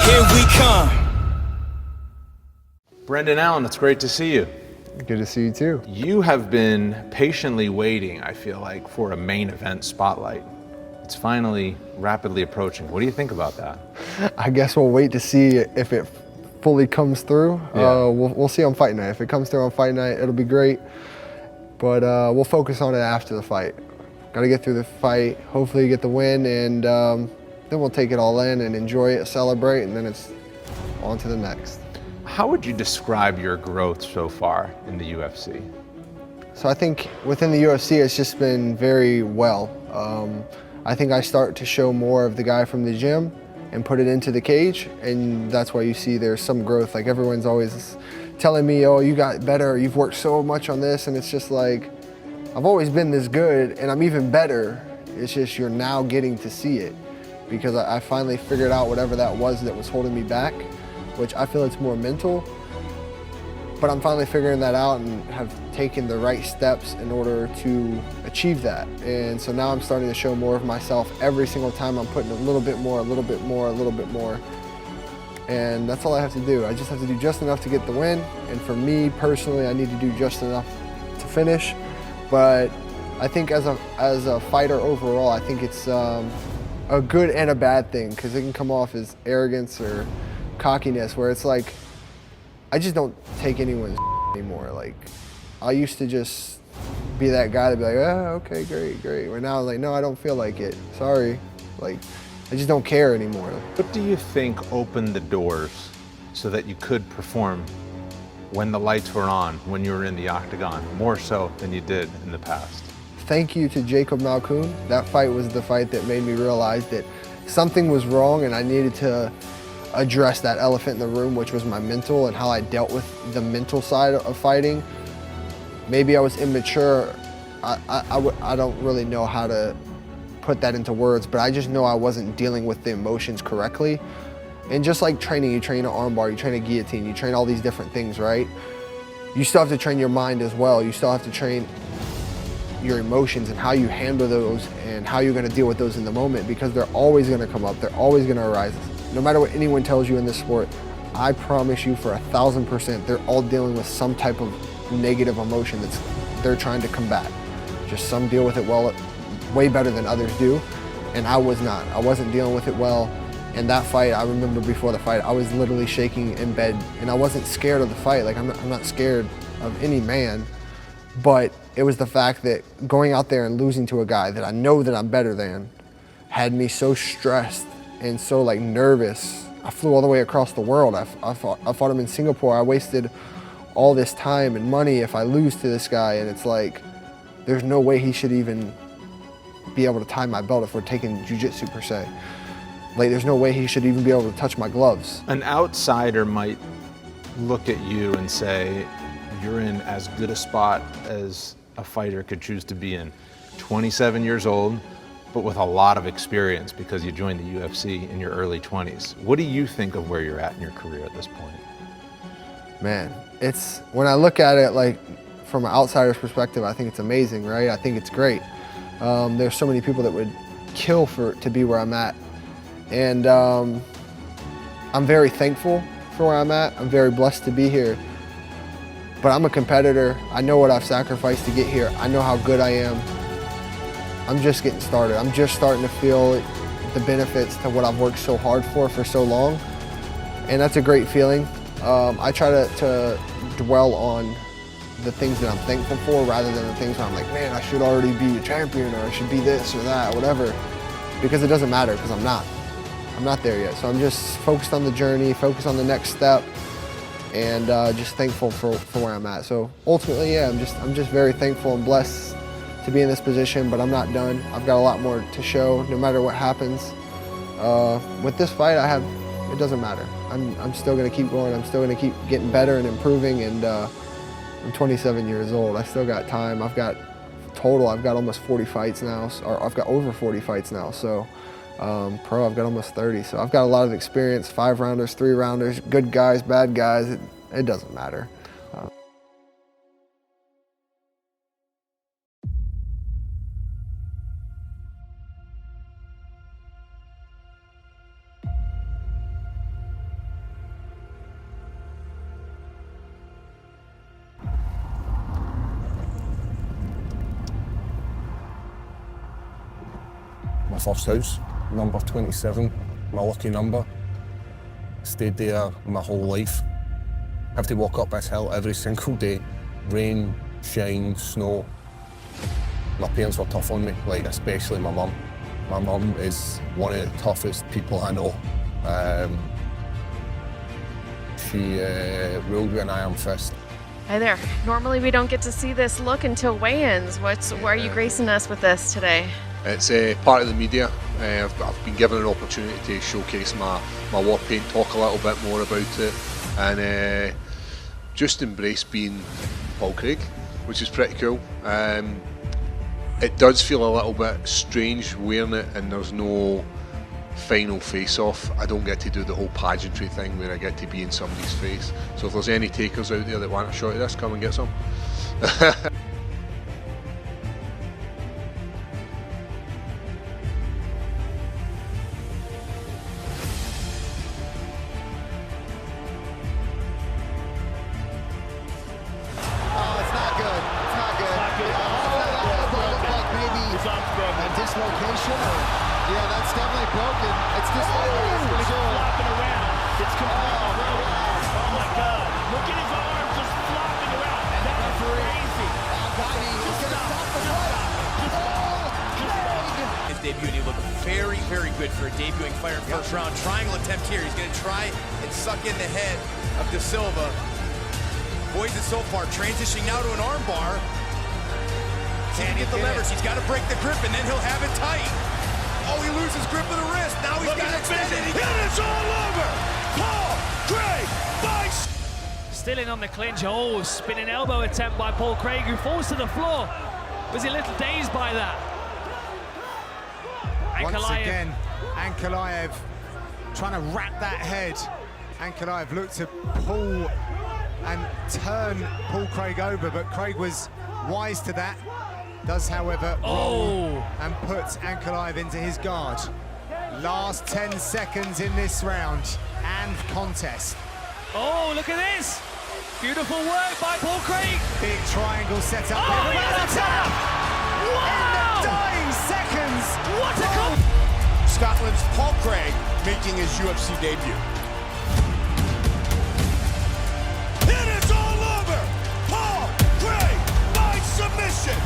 Here we come. Brendan Allen, it's great to see you. Good to see you too. You have been patiently waiting, I feel like, for a main event spotlight. It's finally rapidly approaching. What do you think about that? I guess we'll wait to see if it fully comes through. Yeah. We'll see on fight night. If it comes through on fight night, it'll be great. But we'll focus on it after the fight. Got to get through the fight, hopefully get the win, and then we'll take it all in and enjoy it, celebrate, and then it's on to the next. How would you describe your growth so far in the UFC? So I think within the UFC, it's just been very well. I think I start to show more of the guy from the gym and put it into the cage, and that's why you see there's some growth. Like everyone's always telling me, oh, you got better, you've worked so much on this, and it's just like, I've always been this good, and I'm even better. It's just you're now getting to see it, because I finally figured out whatever that was holding me back, which I feel it's more mental, but I'm finally figuring that out and have taken the right steps in order to achieve that. And so now I'm starting to show more of myself. Every single time I'm putting a little bit more, a little bit more, a little bit more. And that's all I have to do. I just have to do just enough to get the win. And for me personally, I need to do just enough to finish. But I think as a fighter overall, I think it's a good and a bad thing, because it can come off as arrogance or cockiness, where it's like, I just don't take anyone's anymore. Like, I used to just be that guy to be like, oh, okay, great. Where now I'm like, no, I don't feel like it. Sorry. Like, I just don't care anymore. What do you think opened the doors so that you could perform when the lights were on, when you were in the octagon, more so than you did in the past? Thank you to Jacob Malkoun. That fight was the fight that made me realize that something was wrong and I needed to address that elephant in the room, which was my mental and how I dealt with the mental side of fighting. Maybe I was immature. I don't really know how to put that into words, but I just know I wasn't dealing with the emotions correctly. And just like training, you train an armbar, you train a guillotine, you train all these different things, right? You still have to train your mind as well. You still have to train your emotions and how you handle those and how you're gonna deal with those in the moment, because they're always gonna come up, they're always gonna arise. No matter what anyone tells you in this sport, I promise you for 1,000%, they're all dealing with some type of negative emotion that they're trying to combat. Just some deal with it well, way better than others do, and I was not. I wasn't dealing with it well. And that fight, I remember before the fight, I was literally shaking in bed, and I wasn't scared of the fight. Like, I'm not scared of any man, but it was the fact that going out there and losing to a guy that I know that I'm better than had me so stressed and so like nervous. I flew all the way across the world. I fought him in Singapore. I wasted all this time and money if I lose to this guy, and it's like, there's no way he should even be able to tie my belt if we're taking jiu-jitsu per se. Like, there's no way he should even be able to touch my gloves. An outsider might look at you and say, you're in as good a spot as a fighter could choose to be in. 27 years old, but with a lot of experience because you joined the UFC in your early 20s. What do you think of where you're at in your career at this point? Man, it's, when I look at it like from an outsider's perspective, I think it's amazing, right? I think it's great. There's so many people that would kill to be where I'm at. And I'm very thankful for where I'm at. I'm very blessed to be here. But I'm a competitor. I know what I've sacrificed to get here. I know how good I am. I'm just getting started. I'm just starting to feel the benefits to what I've worked so hard for so long. And that's a great feeling. I try to dwell on the things that I'm thankful for rather than the things where I'm like, man, I should already be a champion, or I should be this or that, whatever. Because it doesn't matter, because I'm not. I'm not there yet. So I'm just focused on the journey, focused on the next step, and just thankful for where I'm at. So ultimately, yeah, I'm just very thankful and blessed to be in this position, but I'm not done. I've got a lot more to show no matter what happens. With this fight, it doesn't matter. I'm still gonna keep going. I'm still gonna keep getting better and improving, and I'm 27 years old. I still got time. I've got almost 40 fights now, or I've got over 40 fights now. So pro, I've got almost 30. So I've got a lot of experience, 5-rounders, 3-rounders, good guys, bad guys. It doesn't matter. first house, number 27, my lucky number. Stayed there my whole life. I have to walk up this hill every single day, rain, shine, snow. My parents were tough on me, like especially my mum. My mum is one of the toughest people I know. She ruled with an iron fist. Hi there. Normally we don't get to see this look until weigh-ins. Why are you gracing us with this today? It's part of the media. I've been given an opportunity to showcase my war paint, talk a little bit more about it, and just embrace being Paul Craig, which is pretty cool. It does feel a little bit strange wearing it, and there's no final face-off. I don't get to do the whole pageantry thing where I get to be in somebody's face. So if there's any takers out there that want a shot of this, come and get some. Dislocation. Yeah, that's definitely broken. It's dislocated for sure. Flopping around. It's completely broken. Oh my God! Look at his arms just flopping around. That's crazy. He's gonna stop the fight. His debut, and he looked very, very good for a debuting fighter. First round triangle attempt here. He's going to try and suck in the head of De Silva. Avoids it so far. Transitioning now to an arm bar. Can he get the leverage? He's got to break the grip, and then he'll have it tight. Oh, he loses grip of the wrist. Now he's got to extend it. And it's all over. Paul Craig by... Still in on the clinch. Oh, spinning elbow attempt by Paul Craig, who falls to the floor. Was he a little dazed by that? Once again, Ankalaev trying to wrap that head. Ankalaev looked to pull and turn Paul Craig over, but Craig was wise to that. Does, however, roll and puts Ankalaev into his guard. Last 10 seconds in this round and contest. Oh, look at this! Beautiful work by Paul Craig. Big triangle set up. Oh, he has a tap! Wow! In the dying seconds. What a goal! Scotland's Paul Craig making his UFC debut. And it's all over! Paul Craig by submission!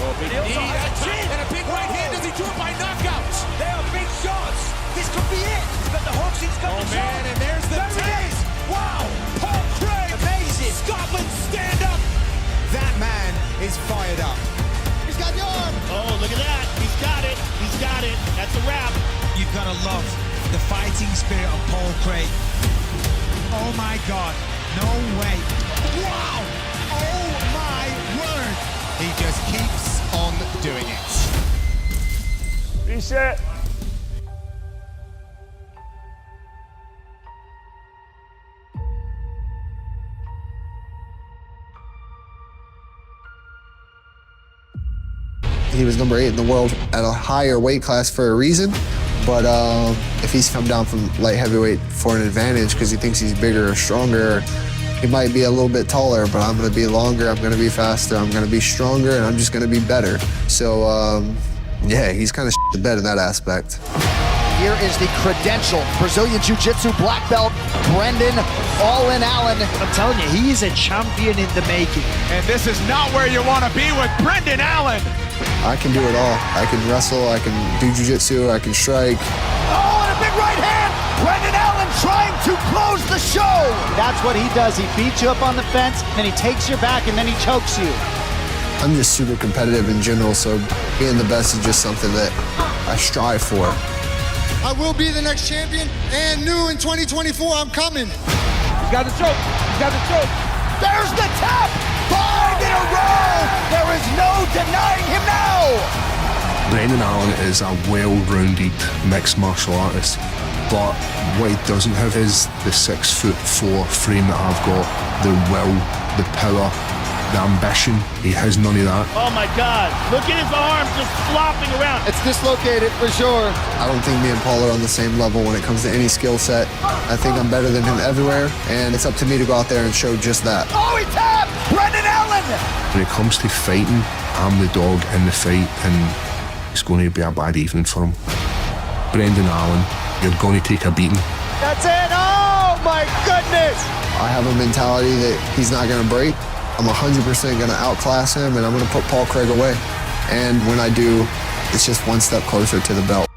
Oh, big knee, and a big right hand. Does he do it by knockouts? They are big shots. This could be it. He's got the hooks. He's got the man, and there's the taste. Wow, Paul Craig. Amazing. Scotland, stand up. That man is fired up. He's got the arm. Oh, look at that. He's got it. He's got it. That's a wrap. You've got to love the fighting spirit of Paul Craig. Oh my God. No way. Wow. Oh my word. He just keeps on doing it. Reset. He was number 8 in the world at a higher weight class for a reason. But if he's come down from light heavyweight for an advantage because he thinks he's bigger or stronger, he might be a little bit taller, but I'm going to be longer, I'm going to be faster, I'm going to be stronger, and I'm just going to be better. So, yeah, he's kind of the bed in that aspect. Here is the credential Brazilian Jiu-Jitsu black belt, Brendan All-In Allen. I'm telling you, he is a champion in the making. And this is not where you want to be with Brendan Allen. I can do it all. I can wrestle, I can do jiu-jitsu, I can strike. Oh, and a big right hand! Brendan Allen trying to close the show! That's what he does. He beats you up on the fence, then he takes your back, and then he chokes you. I'm just super competitive in general, so being the best is just something that I strive for. I will be the next champion, and new in 2024, I'm coming. He's got the choke. He's got the choke. There's the tap! 5 in a row! There is no denying him now! Brendan Allen is a well-rounded mixed martial artist, but what he doesn't have is the 6'4" frame that I've got, the will, the power, the ambition. He has none of that. Oh my God, look at his arms just flopping around. It's dislocated for sure. I don't think me and Paul are on the same level when it comes to any skill set. I think I'm better than him everywhere, and it's up to me to go out there and show just that. Oh, he tapped! Brendan Allen! When it comes to fighting, I'm the dog in the fight, and it's going to be a bad evening for him. Brendan Allen, you're going to take a beating. That's it. Oh my goodness. I have a mentality that he's not going to break. I'm 100% going to outclass him, and I'm going to put Paul Craig away. And when I do, it's just one step closer to the belt.